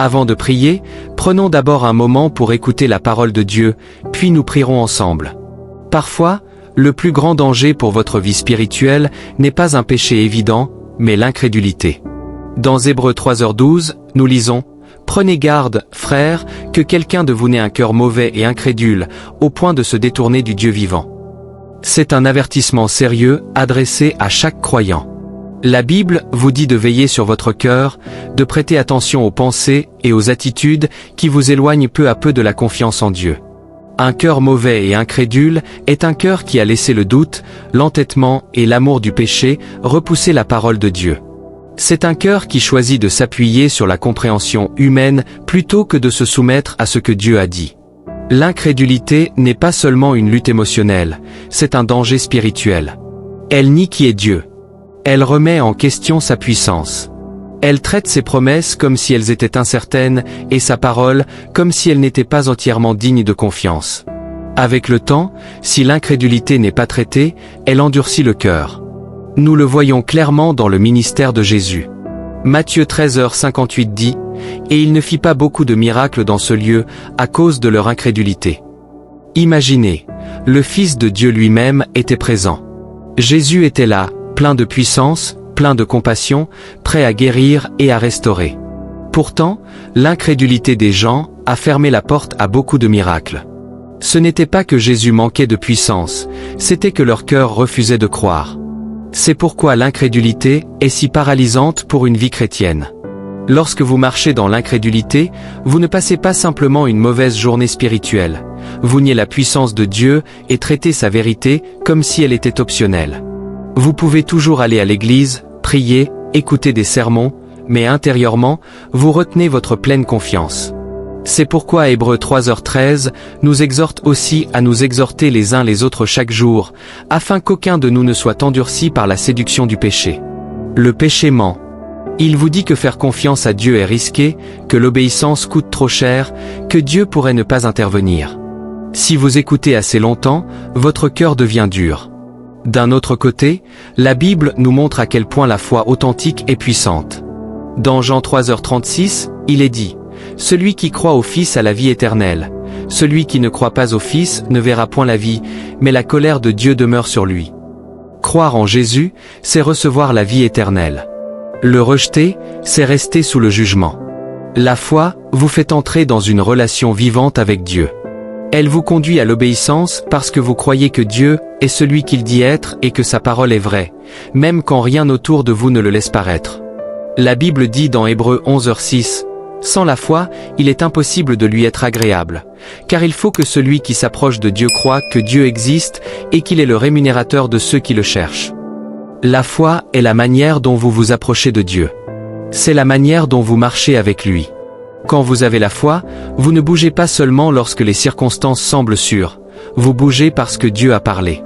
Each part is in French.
Avant de prier, prenons d'abord un moment pour écouter la parole de Dieu, puis nous prierons ensemble. Parfois, le plus grand danger pour votre vie spirituelle n'est pas un péché évident, mais l'incrédulité. Dans Hébreux 3h12, nous lisons « Prenez garde, frères, que quelqu'un de vous n'ait un cœur mauvais et incrédule, au point de se détourner du Dieu vivant. » C'est un avertissement sérieux adressé à chaque croyant. La Bible vous dit de veiller sur votre cœur, de prêter attention aux pensées et aux attitudes qui vous éloignent peu à peu de la confiance en Dieu. Un cœur mauvais et incrédule est un cœur qui a laissé le doute, l'entêtement et l'amour du péché repousser la parole de Dieu. C'est un cœur qui choisit de s'appuyer sur la compréhension humaine plutôt que de se soumettre à ce que Dieu a dit. L'incrédulité n'est pas seulement une lutte émotionnelle, c'est un danger spirituel. Elle nie qui est Dieu. Elle remet en question sa puissance. Elle traite ses promesses comme si elles étaient incertaines et sa parole comme si elle n'était pas entièrement digne de confiance. Avec le temps, si l'incrédulité n'est pas traitée, elle endurcit le cœur. Nous le voyons clairement dans le ministère de Jésus. Matthieu 13h58 dit « Et il ne fit pas beaucoup de miracles dans ce lieu à cause de leur incrédulité. » Imaginez, le Fils de Dieu lui-même était présent. Jésus était là, plein de puissance, plein de compassion, prêt à guérir et à restaurer. Pourtant, l'incrédulité des gens a fermé la porte à beaucoup de miracles. Ce n'était pas que Jésus manquait de puissance, c'était que leur cœur refusait de croire. C'est pourquoi l'incrédulité est si paralysante pour une vie chrétienne. Lorsque vous marchez dans l'incrédulité, vous ne passez pas simplement une mauvaise journée spirituelle. Vous niez la puissance de Dieu et traitez sa vérité comme si elle était optionnelle. Vous pouvez toujours aller à l'église, prier, écouter des sermons, mais intérieurement, vous retenez votre pleine confiance. C'est pourquoi Hébreux 3h13 nous exhorte aussi à nous exhorter les uns les autres chaque jour, afin qu'aucun de nous ne soit endurci par la séduction du péché. Le péché ment. Il vous dit que faire confiance à Dieu est risqué, que l'obéissance coûte trop cher, que Dieu pourrait ne pas intervenir. Si vous écoutez assez longtemps, votre cœur devient dur. D'un autre côté, la Bible nous montre à quel point la foi authentique est puissante. Dans Jean 3h36, il est dit « Celui qui croit au Fils a la vie éternelle. Celui qui ne croit pas au Fils ne verra point la vie, mais la colère de Dieu demeure sur lui. » Croire en Jésus, c'est recevoir la vie éternelle. Le rejeter, c'est rester sous le jugement. La foi vous fait entrer dans une relation vivante avec Dieu. Elle vous conduit à l'obéissance parce que vous croyez que Dieu est celui qu'il dit être et que sa parole est vraie, même quand rien autour de vous ne le laisse paraître. La Bible dit dans Hébreux 11h6, « Sans la foi, il est impossible de lui être agréable, car il faut que celui qui s'approche de Dieu croie que Dieu existe et qu'il est le rémunérateur de ceux qui le cherchent. » La foi est la manière dont vous vous approchez de Dieu. C'est la manière dont vous marchez avec lui. Quand vous avez la foi, vous ne bougez pas seulement lorsque les circonstances semblent sûres, vous bougez parce que Dieu a parlé.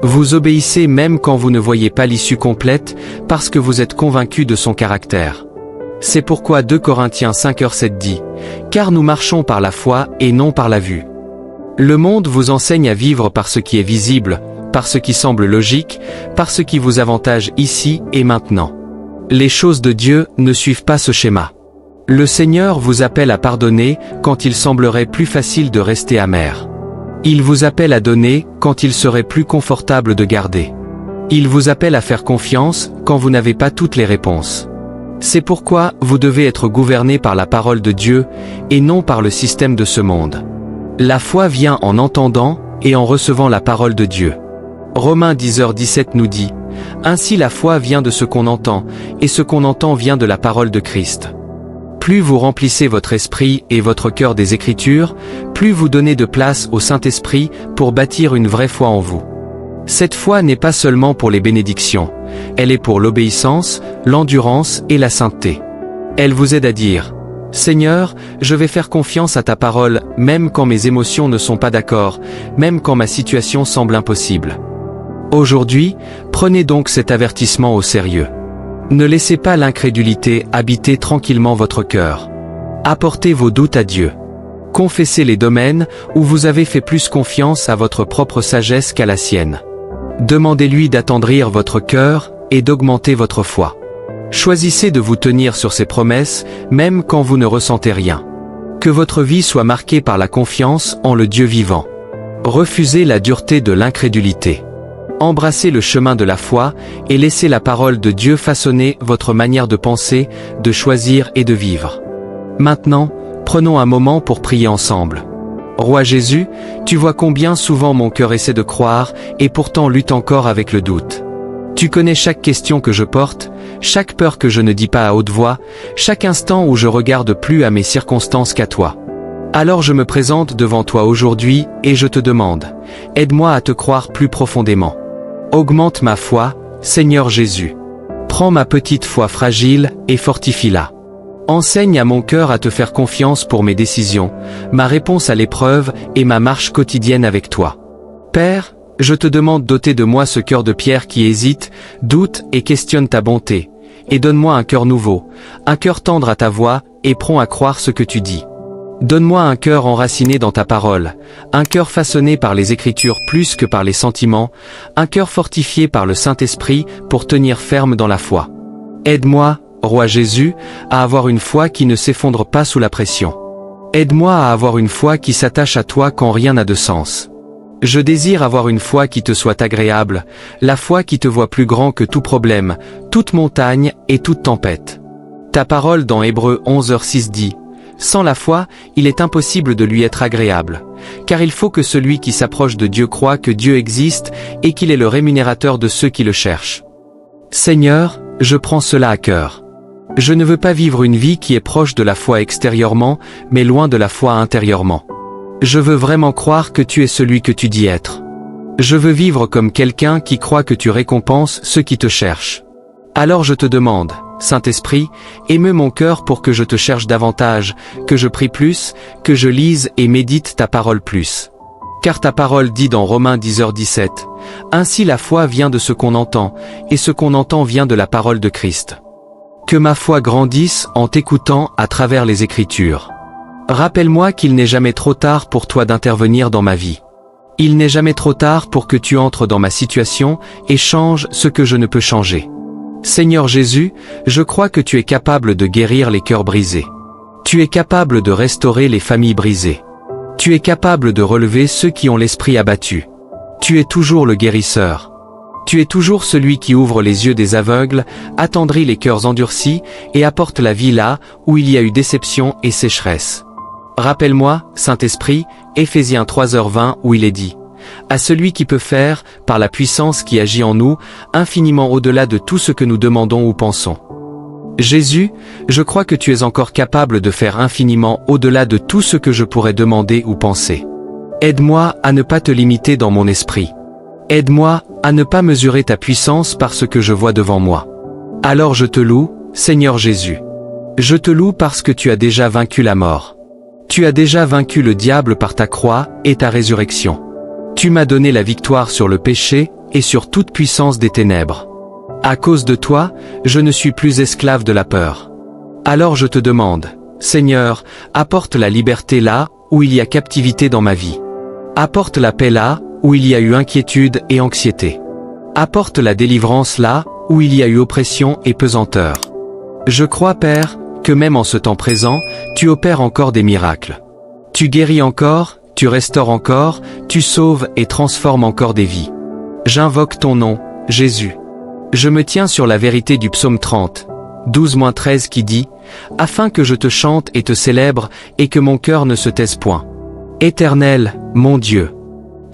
Vous obéissez même quand vous ne voyez pas l'issue complète, parce que vous êtes convaincu de son caractère. C'est pourquoi 2 Corinthiens 5h7 dit « Car nous marchons par la foi et non par la vue. » Le monde vous enseigne à vivre par ce qui est visible, par ce qui semble logique, par ce qui vous avantage ici et maintenant. Les choses de Dieu ne suivent pas ce schéma. Le Seigneur vous appelle à pardonner quand il semblerait plus facile de rester amer. Il vous appelle à donner quand il serait plus confortable de garder. Il vous appelle à faire confiance quand vous n'avez pas toutes les réponses. C'est pourquoi vous devez être gouverné par la parole de Dieu et non par le système de ce monde. La foi vient en entendant et en recevant la parole de Dieu. Romains 10h17 nous dit « Ainsi la foi vient de ce qu'on entend, et ce qu'on entend vient de la parole de Christ. » Plus vous remplissez votre esprit et votre cœur des Écritures, plus vous donnez de place au Saint-Esprit pour bâtir une vraie foi en vous. Cette foi n'est pas seulement pour les bénédictions, elle est pour l'obéissance, l'endurance et la sainteté. Elle vous aide à dire « Seigneur, je vais faire confiance à ta parole, même quand mes émotions ne sont pas d'accord, même quand ma situation semble impossible. » Aujourd'hui, prenez donc cet avertissement au sérieux. Ne laissez pas l'incrédulité habiter tranquillement votre cœur. Apportez vos doutes à Dieu. Confessez les domaines où vous avez fait plus confiance à votre propre sagesse qu'à la sienne. Demandez-lui d'attendrir votre cœur et d'augmenter votre foi. Choisissez de vous tenir sur ces promesses, même quand vous ne ressentez rien. Que votre vie soit marquée par la confiance en le Dieu vivant. Refusez la dureté de l'incrédulité. Embrassez le chemin de la foi et laissez la parole de Dieu façonner votre manière de penser, de choisir et de vivre. Maintenant, prenons un moment pour prier ensemble. Roi Jésus, tu vois combien souvent mon cœur essaie de croire et pourtant lutte encore avec le doute. Tu connais chaque question que je porte, chaque peur que je ne dis pas à haute voix, chaque instant où je regarde plus à mes circonstances qu'à toi. Alors je me présente devant toi aujourd'hui et je te demande, aide-moi à te croire plus profondément. Augmente ma foi, Seigneur Jésus. Prends ma petite foi fragile et fortifie-la. Enseigne à mon cœur à te faire confiance pour mes décisions, ma réponse à l'épreuve et ma marche quotidienne avec toi. Père, je te demande d'ôter de moi ce cœur de pierre qui hésite, doute et questionne ta bonté, et donne-moi un cœur nouveau, un cœur tendre à ta voix et prompt à croire ce que tu dis. Donne-moi un cœur enraciné dans ta parole, un cœur façonné par les Écritures plus que par les sentiments, un cœur fortifié par le Saint-Esprit pour tenir ferme dans la foi. Aide-moi, Roi Jésus, à avoir une foi qui ne s'effondre pas sous la pression. Aide-moi à avoir une foi qui s'attache à toi quand rien n'a de sens. Je désire avoir une foi qui te soit agréable, la foi qui te voit plus grand que tout problème, toute montagne et toute tempête. Ta parole dans Hébreux 11h6 dit: sans la foi, il est impossible de lui être agréable, car il faut que celui qui s'approche de Dieu croie que Dieu existe et qu'il est le rémunérateur de ceux qui le cherchent. Seigneur, je prends cela à cœur. Je ne veux pas vivre une vie qui est proche de la foi extérieurement, mais loin de la foi intérieurement. Je veux vraiment croire que tu es celui que tu dis être. Je veux vivre comme quelqu'un qui croit que tu récompenses ceux qui te cherchent. Alors je te demande, Saint-Esprit, émeus mon cœur pour que je te cherche davantage, que je prie plus, que je lise et médite ta parole plus. Car ta parole dit dans Romains 10h17, « Ainsi la foi vient de ce qu'on entend, et ce qu'on entend vient de la parole de Christ. » Que ma foi grandisse en t'écoutant à travers les Écritures. Rappelle-moi qu'il n'est jamais trop tard pour toi d'intervenir dans ma vie. Il n'est jamais trop tard pour que tu entres dans ma situation et changes ce que je ne peux changer. Seigneur Jésus, je crois que tu es capable de guérir les cœurs brisés. Tu es capable de restaurer les familles brisées. Tu es capable de relever ceux qui ont l'esprit abattu. Tu es toujours le guérisseur. Tu es toujours celui qui ouvre les yeux des aveugles, attendrit les cœurs endurcis et apporte la vie là où il y a eu déception et sécheresse. Rappelle-moi, Saint-Esprit, Éphésiens 3h20 où il est dit: à celui qui peut faire, par la puissance qui agit en nous, infiniment au-delà de tout ce que nous demandons ou pensons. Jésus, je crois que tu es encore capable de faire infiniment au-delà de tout ce que je pourrais demander ou penser. Aide-moi à ne pas te limiter dans mon esprit. Aide-moi à ne pas mesurer ta puissance par ce que je vois devant moi. Alors je te loue, Seigneur Jésus. Je te loue parce que tu as déjà vaincu la mort. Tu as déjà vaincu le diable par ta croix et ta résurrection. Tu m'as donné la victoire sur le péché et sur toute puissance des ténèbres. À cause de toi, je ne suis plus esclave de la peur. Alors je te demande, Seigneur, apporte la liberté là où il y a captivité dans ma vie. Apporte la paix là où il y a eu inquiétude et anxiété. Apporte la délivrance là où il y a eu oppression et pesanteur. Je crois, Père, que même en ce temps présent, tu opères encore des miracles. Tu guéris encore, tu restaures encore, tu sauves et transformes encore des vies. J'invoque ton nom, Jésus. Je me tiens sur la vérité du psaume 30, 12-13 qui dit « Afin que je te chante et te célèbre et que mon cœur ne se taise point. Éternel, mon Dieu,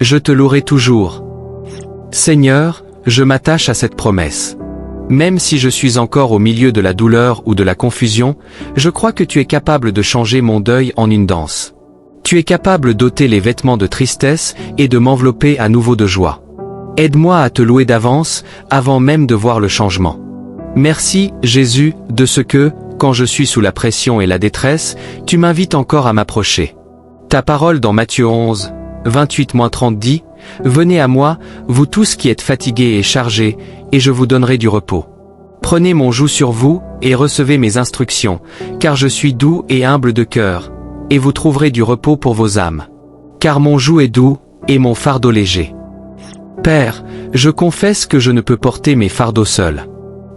je te louerai toujours. Seigneur, je m'attache à cette promesse. Même si je suis encore au milieu de la douleur ou de la confusion, je crois que tu es capable de changer mon deuil en une danse. Tu es capable d'ôter les vêtements de tristesse et de m'envelopper à nouveau de joie. Aide-moi à te louer d'avance, avant même de voir le changement. Merci, Jésus, de ce que, quand je suis sous la pression et la détresse, tu m'invites encore à m'approcher. Ta parole dans Matthieu 11, 28-30 dit « Venez à moi, vous tous qui êtes fatigués et chargés, et je vous donnerai du repos. Prenez mon joug sur vous, et recevez mes instructions, car je suis doux et humble de cœur, et vous trouverez du repos pour vos âmes. Car mon joug est doux, et mon fardeau léger. » Père, je confesse que je ne peux porter mes fardeaux seul.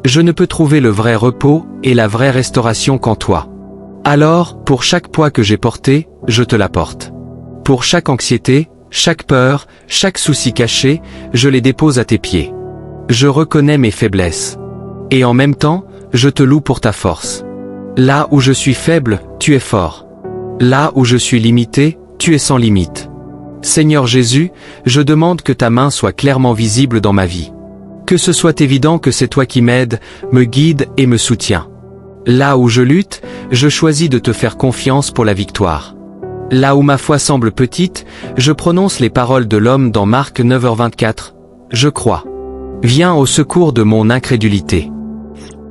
Je ne peux trouver le vrai repos et la vraie restauration qu'en toi. Alors, pour chaque poids que j'ai porté, je te l'apporte. Pour chaque anxiété, chaque peur, chaque souci caché, je les dépose à tes pieds. Je reconnais mes faiblesses. Et en même temps, je te loue pour ta force. Là où je suis faible, tu es fort. Là où je suis limité, tu es sans limite. Seigneur Jésus, je demande que ta main soit clairement visible dans ma vie. Que ce soit évident que c'est toi qui m'aides, me guide et me soutiens. Là où je lutte, je choisis de te faire confiance pour la victoire. Là où ma foi semble petite, je prononce les paroles de l'homme dans Marc 9h24. Je crois. Viens au secours de mon incrédulité.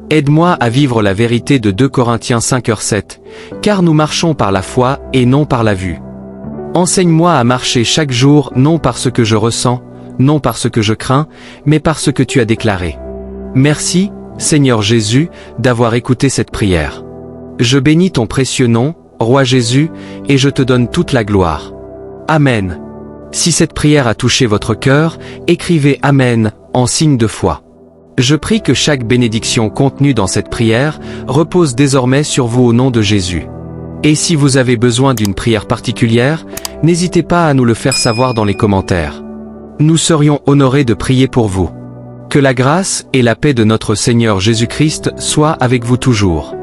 Aide-moi à vivre la vérité de 2 Corinthiens 5h7, car nous marchons par la foi et non par la vue. Enseigne-moi à marcher chaque jour non par ce que je ressens, non par ce que je crains, mais par ce que tu as déclaré. Merci, Seigneur Jésus, d'avoir écouté cette prière. Je bénis ton précieux nom, Roi Jésus, et je te donne toute la gloire. Amen. Si cette prière a touché votre cœur, écrivez Amen en signe de foi. Je prie que chaque bénédiction contenue dans cette prière repose désormais sur vous au nom de Jésus. Et si vous avez besoin d'une prière particulière, n'hésitez pas à nous le faire savoir dans les commentaires. Nous serions honorés de prier pour vous. Que la grâce et la paix de notre Seigneur Jésus-Christ soient avec vous toujours.